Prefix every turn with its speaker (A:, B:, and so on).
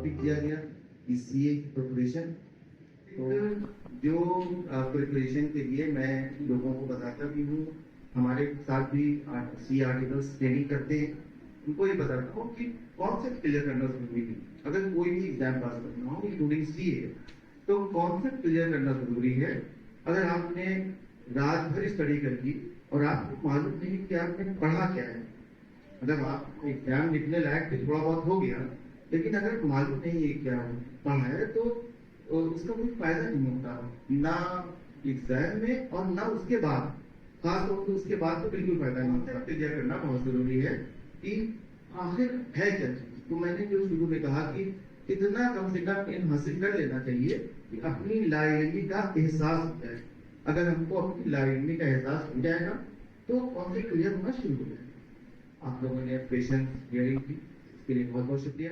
A: Topic दिया गया CA की प्रिपरेशन। तो जो प्रिपरेशन के लिए मैं लोगों को बताता भी हूँ, हमारे साथ भी सी आर्टिकल्स ट्रेनिंग करते हैं, उनको ये बताता हूँ कि कॉन्सेप्ट क्लियर करना जरूरी है। अगर कोई भी एग्जाम पास करना हो इंक्लूडिंग सीए, तो कॉन्सेप्ट क्लियर करना जरूरी है। अगर आपने रात भर स्टडी कर ली और आपको मालूम नहीं कि आपने पढ़ा क्या है, मतलब आप एग्जाम लिखने लायक भी थोड़ा बहुत हो गया, लेकिन अगर मालूम नहीं है क्या पढ़ा है तो उसका कोई फायदा नहीं होता, ना एग्जाम में और ना उसके बाद, खास तौर पर उसके बाद तो बिल्कुल फायदा नहीं होता। क्लियर करना बहुत जरूरी है कि आखिर है क्या चीज। तो मैंने जो शुरू में कहा कि इतना कम से कम इन हासिल कर लेना चाहिए कि अपनी लायकी का एहसास हो जाए। अगर हमको अपनी लायकी का एहसास हो जाएगा तो कॉन्सेप्ट क्लियर होना शुरू हो जाएगा। आप लोगों ने पेशेंस हियरिंग की, इसके लिए बहुत बहुत शुक्रिया।